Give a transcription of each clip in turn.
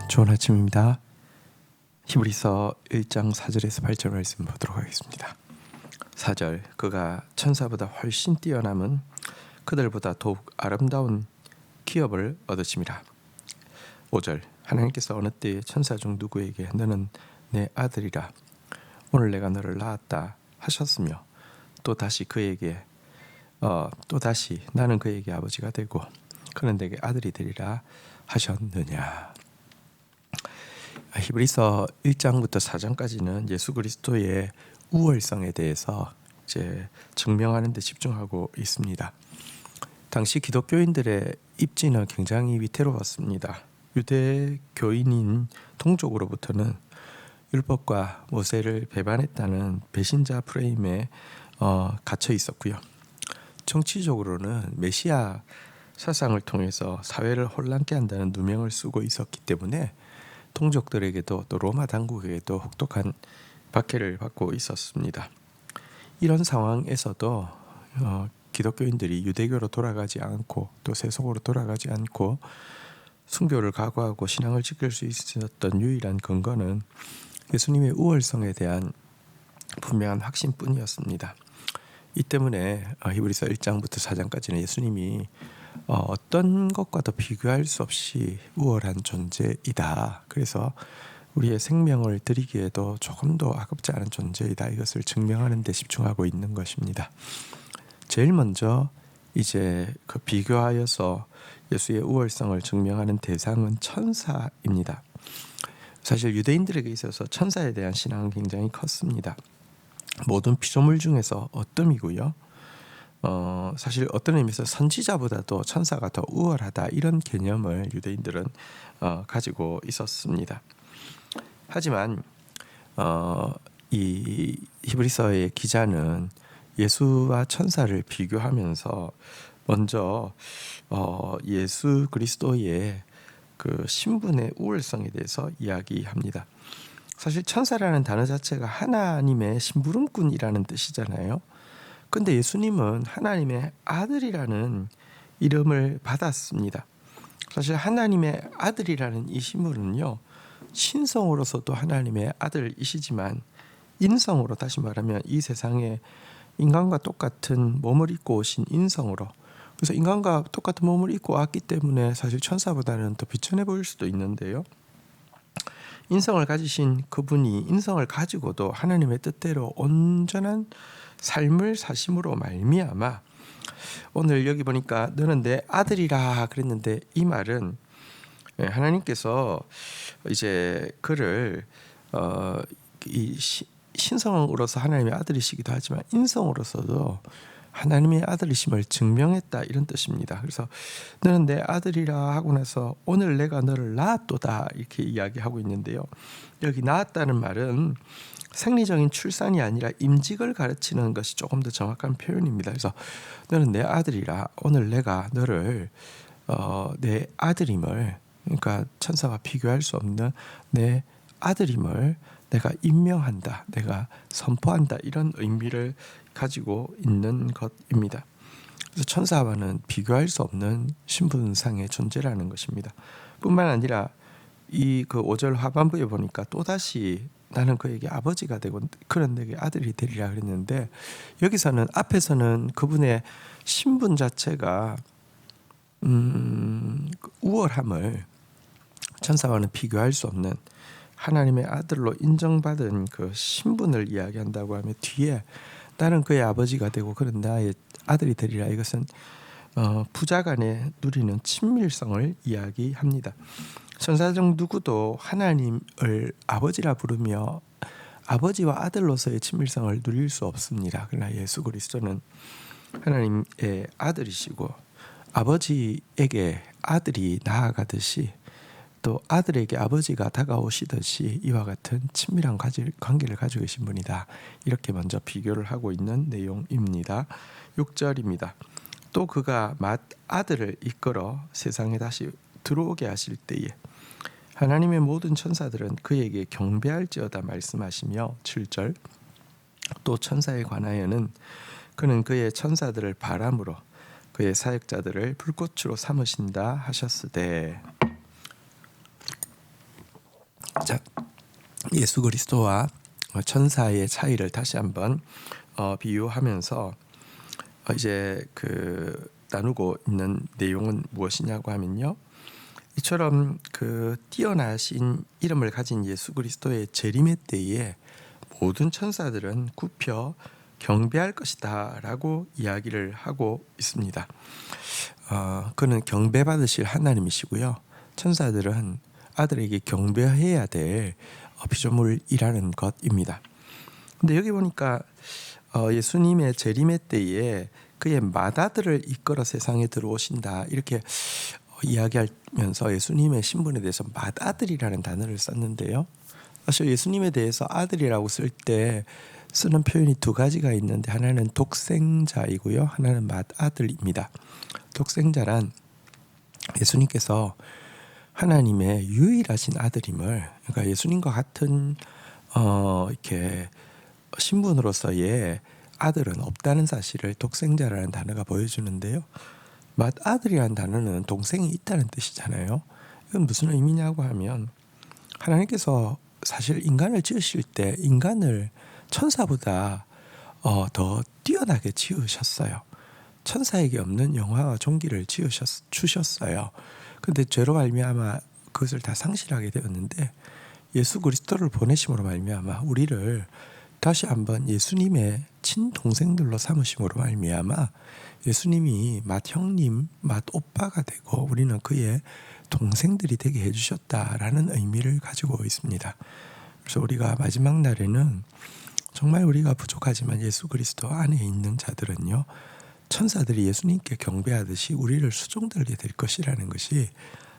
좋은 아침입니다. 히브리서 1장 4절에서 8절 말씀 보도록 하겠습니다. 4절, 그가 천사보다 훨씬 뛰어남은 그들보다 더욱 아름다운 기업을 얻으심이라. 5절, 하나님께서 어느 때에 천사 중 누구에게 너는 내 아들이라, 오늘 내가 너를 낳았다 하셨으며, 또 다시 나는 그에게 아버지가 되고 그는 내게 아들이 되리라 하셨느냐. 히브리서 1장부터 4장까지는 예수 그리스도의 우월성에 대해서 이제 증명하는 데 집중하고 있습니다. 당시 기독교인들의 입지는 굉장히 위태로웠습니다. 유대교인인 동족으로부터는 율법과 모세를 배반했다는 배신자 프레임에 갇혀 있었고요. 정치적으로는 메시아 사상을 통해서 사회를 혼란케 한다는 누명을 쓰고 있었기 때문에 동족들에게도 또 로마 당국에게도 혹독한 박해를 받고 있었습니다. 이런 상황에서도 기독교인들이 유대교로 돌아가지 않고 또 세속으로 돌아가지 않고 순교를 각오하고 신앙을 지킬 수 있었던 유일한 근거는 예수님의 우월성에 대한 분명한 확신뿐이었습니다. 이 때문에 히브리서 1장부터 4장까지는 예수님이 어떤 것과도 비교할 수 없이 우월한 존재이다. 그래서 우리의 생명을 드리기에도 조금 더 아깝지 않은 존재이다. 이것을 증명하는 데 집중하고 있는 것입니다. 제일 먼저 이제 그 비교하여서 예수의 우월성을 증명하는 대상은 천사입니다. 사실 유대인들에게 있어서 천사에 대한 신앙은 굉장히 컸습니다. 모든 피조물 중에서 어뜸이고요. 사실 어떤 의미에서 선지자보다도 천사가 더 우월하다, 이런 개념을 유대인들은 가지고 있었습니다. 하지만 이 히브리서의 기자는 예수와 천사를 비교하면서 먼저 예수 그리스도의 그 신분의 우월성에 대해서 이야기합니다. 사실 천사라는 단어 자체가 하나님의 심부름꾼이라는 뜻이잖아요. 근데 예수님은 하나님의 아들이라는 이름을 받았습니다. 사실 하나님의 아들이라는 이 신분은요, 신성으로서도 하나님의 아들이시지만 인성으로, 다시 말하면 이 세상에 인간과 똑같은 몸을 입고 오신 인성으로, 그래서 인간과 똑같은 몸을 입고 왔기 때문에 사실 천사보다는 더 비천해 보일 수도 있는데요, 인성을 가지신 그분이 인성을 가지고도 하나님의 뜻대로 온전한 삶을 사심으로 말미암아, 오늘 여기 보니까 너는 내 아들이라 그랬는데, 이 말은 하나님께서 이제 그를 신성으로서 하나님의 아들이시기도 하지만 인성으로서도 하나님의 아들이심을 증명했다, 이런 뜻입니다. 그래서 너는 내 아들이라 하고 나서 오늘 내가 너를 낳았도다, 이렇게 이야기하고 있는데요, 여기 낳았다는 말은 생리적인 출산이 아니라 임직을 가르치는 것이 조금 더 정확한 표현입니다. 그래서 너는 내 아들이라, 오늘 내가 너를 내 아들임을, 그러니까 천사와 비교할 수 없는 내 아들임을 내가 임명한다, 내가 선포한다, 이런 의미를 가지고 있는 것입니다. 그래서 천사와는 비교할 수 없는 신분상의 존재라는 것입니다. 뿐만 아니라 이 그 5절 하반부에 보니까 또다시 나는 그에게 아버지가 되고 그는 내게 아들이 되리라 그랬는데, 여기서는 앞에서는 그분의 신분 자체가 우월함을 천사와는 비교할 수 없는 하나님의 아들로 인정받은 그 신분을 이야기한다고 하면, 뒤에 나는 그의 아버지가 되고 그는 나의 아들이 되리라, 이것은 부자간에 누리는 친밀성을 이야기합니다. 천사 중 누구도 하나님을 아버지라 부르며 아버지와 아들로서의 친밀성을 누릴 수 없습니다. 그러나 예수 그리스도는 하나님의 아들이시고 아버지에게 아들이 나아가듯이 또 아들에게 아버지가 다가오시듯이 이와 같은 친밀한 관계를 가지고 계신 분이다, 이렇게 먼저 비교를 하고 있는 내용입니다. 6절입니다. 또 그가 맏아들을 이끌어 세상에 다시 들어오게 하실 때에 하나님의 모든 천사들은 그에게 경배할지어다 말씀하시며, 7절, 또 천사에 관하여는 그는 그의 천사들을 바람으로 그의 사역자들을 불꽃으로 삼으신다 하셨으되. 자, 예수 그리스도와 천사의 차이를 다시 한번 비유하면서 이제 나누고 있는 내용은 무엇이냐고 하면요. 이처럼 뛰어나신 이름을 가진 예수 그리스도의 재림의 때에 모든 천사들은 굽혀 경배할 것이다라고 이야기를 하고 있습니다. 그는 경배받으실 하나님이시고요. 천사들은 아들에게 경배해야 될 피조물이라는 것입니다. 근데 여기 보니까 예수님의 재림의 때에 그의 맏아들을 이끌어 세상에 들어오신다 이렇게 이야기하면서 예수님의 신분에 대해서 맏아들이라는 단어를 썼는데요. 사실 예수님에 대해서 아들이라고 쓸 때 쓰는 표현이 두 가지가 있는데 하나는 독생자이고요. 하나는 맏아들입니다. 독생자란 예수님께서 하나님의 유일하신 아들임을, 그러니까 예수님과 같은 이렇게 신분으로서의 아들은 없다는 사실을 독생자라는 단어가 보여주는데요. 맏아들이라는 단어는 동생이 있다는 뜻이잖아요. 이건 무슨 의미냐고 하면 하나님께서 사실 인간을 지으실 때 인간을 천사보다 더 뛰어나게 지으셨어요. 천사에게 없는 영화와 종기를 주셨어요. 근데 죄로 말미암아 그것을 다 상실하게 되었는데 예수 그리스도를 보내심으로 말미암아 우리를 다시 한번 예수님의 친동생들로 삼으심으로 말미암아 예수님이 맏형님, 맏오빠가 되고 우리는 그의 동생들이 되게 해주셨다라는 의미를 가지고 있습니다. 그래서 우리가 마지막 날에는 정말 우리가 부족하지만 예수 그리스도 안에 있는 자들은요, 천사들이 예수님께 경배하듯이 우리를 수종들게 될 것이라는 것이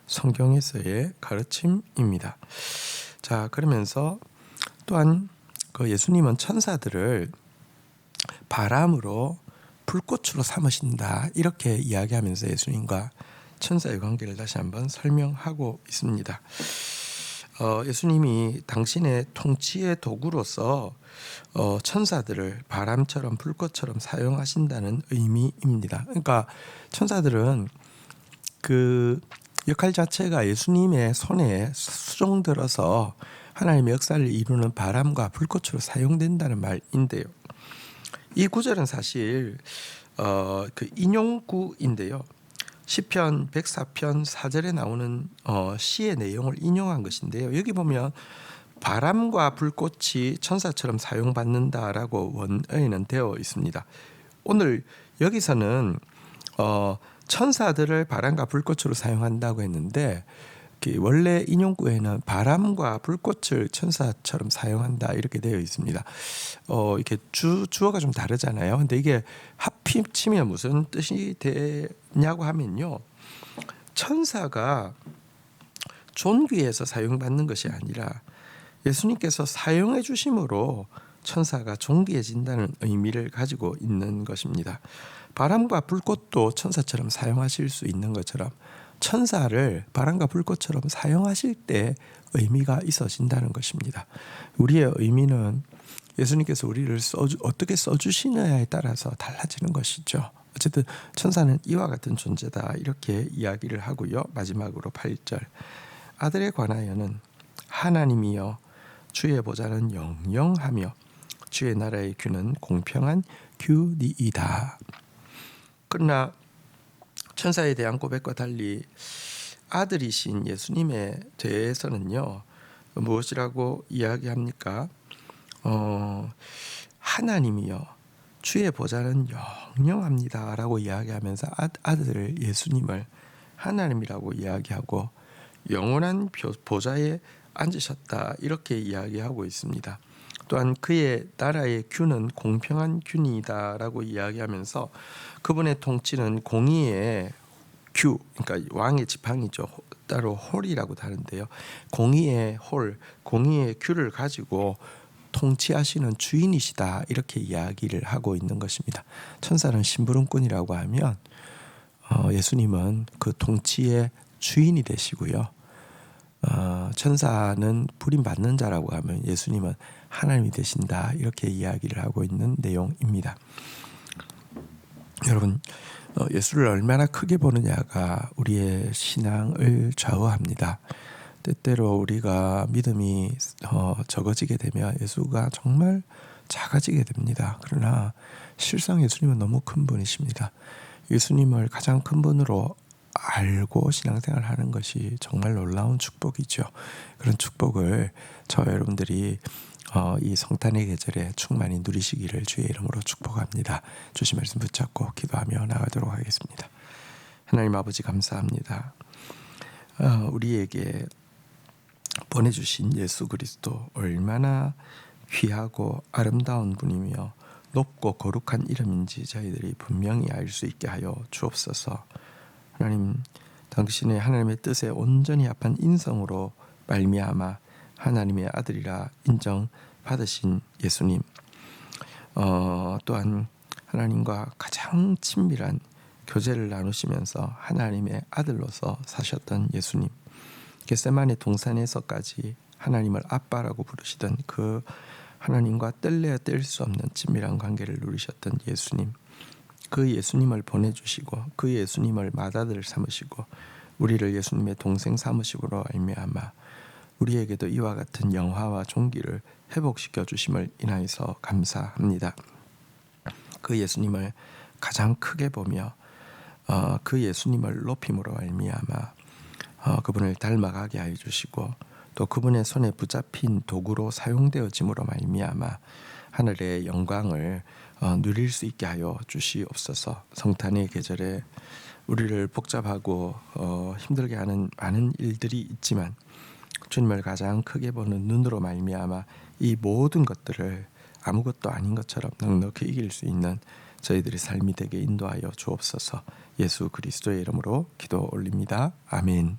성경에서의 가르침입니다. 자, 그러면서 또한 예수님은 천사들을 바람으로 불꽃으로 삼으신다 이렇게 이야기하면서 예수님과 천사의 관계를 다시 한번 설명하고 있습니다. 예수님이 당신의 통치의 도구로서 천사들을 바람처럼 불꽃처럼 사용하신다는 의미입니다. 그러니까 천사들은 그 역할 자체가 예수님의 손에 수종들어서 하나님의 역사를 이루는 바람과 불꽃으로 사용된다는 말인데요. 이 구절은 사실 인용구인데요. 시편 104편 4절에 나오는 시의 내용을 인용한 것인데요. 여기 보면 바람과 불꽃이 천사처럼 사용받는다라고 원어에는 되어 있습니다. 오늘 여기서는 천사들을 바람과 불꽃으로 사용한다고 했는데 원래 인용구에는 바람과 불꽃을 천사처럼 사용한다 이렇게 되어 있습니다. 이렇게 주어가 좀 다르잖아요. 근데 이게 합치면 무슨 뜻이 되냐고 하면요, 천사가 존귀해서 사용받는 것이 아니라 예수님께서 사용해 주심으로 천사가 존귀해진다는 의미를 가지고 있는 것입니다. 바람과 불꽃도 천사처럼 사용하실 수 있는 것처럼 천사를 바람과 불꽃처럼 사용하실 때 의미가 있어진다는 것입니다. 우리의 의미는 예수님께서 우리를 어떻게 써주시느냐에 따라서 달라지는 것이죠. 어쨌든 천사는 이와 같은 존재다 이렇게 이야기를 하고요. 마지막으로 8절 아들에 관하여는 하나님이여 주의 보좌는 영영하며 주의 나라의 규는 공평한 규니이다. 그러나 천사에 대한 고백과 달리 아들이신 예수님에 대해서는요, 무엇이라고 이야기합니까? 하나님이요 주의 보좌는 영영합니다 라고 이야기하면서 아들 예수님을 하나님이라고 이야기하고 영원한 보좌에 앉으셨다 이렇게 이야기하고 있습니다. 또한 그의 나라의 규는 공평한 규이다 라고 이야기하면서 그분의 통치는 공의의 규, 그러니까 왕의 지팡이죠. 따로 홀이라고 다른데요. 공의의 홀, 공의의 규를 가지고 통치하시는 주인이시다 이렇게 이야기를 하고 있는 것입니다. 천사는 심부름꾼이라고 하면 예수님은 그 통치의 주인이 되시고요. 천사는 부림받는 자라고 하면 예수님은 하나님이 되신다 이렇게 이야기를 하고 있는 내용입니다. 여러분, 예수를 얼마나 크게 보느냐가 우리의 신앙을 좌우합니다. 때때로 우리가 믿음이 적어지게 되면 예수가 정말 작아지게 됩니다. 그러나 실상 예수님은 너무 큰 분이십니다. 예수님을 가장 큰 분으로 알고 신앙생활을 하는 것이 정말 놀라운 축복이죠. 그런 축복을 저 여러분들이 이 성탄의 계절에 충만히 누리시기를 주의 이름으로 축복합니다. 주신 말씀 붙잡고 기도하며 나가도록 하겠습니다. 하나님 아버지 감사합니다. 우리에게 보내주신 예수 그리스도 얼마나 귀하고 아름다운 분이며 높고 거룩한 이름인지 저희들이 분명히 알 수 있게 하여 주옵소서. 하나님, 당신의 하나님의 뜻에 온전히 합한 인성으로 말미암아 하나님의 아들이라 인정받으신 예수님, 또한 하나님과 가장 친밀한 교제를 나누시면서 하나님의 아들로서 사셨던 예수님, 겟세마네 동산에서까지 하나님을 아빠라고 부르시던 그 하나님과 뗄래야 뗄 수 없는 친밀한 관계를 누리셨던 예수님, 그 예수님을 보내주시고 그 예수님을 맏아들 삼으시고 우리를 예수님의 동생 삼으심으로 말미암아 우리에게도 이와 같은 영화와 존귀를 회복시켜 주심을 인하여서 감사합니다. 그 예수님을 가장 크게 보며 그 예수님을 높임으로 말미암아 그분을 닮아가게 하여 주시고 또 그분의 손에 붙잡힌 도구로 사용되어짐으로 말미암아 하늘의 영광을 누릴 수 있게 하여 주시옵소서. 성탄의 계절에 우리를 복잡하고 힘들게 하는 많은 일들이 있지만 주님을 가장 크게 보는 눈으로 말미암아 이 모든 것들을 아무것도 아닌 것처럼 넉넉히 이길 수 있는 저희들의 삶이 되게 인도하여 주옵소서. 예수 그리스도의 이름으로 기도 올립니다. 아멘.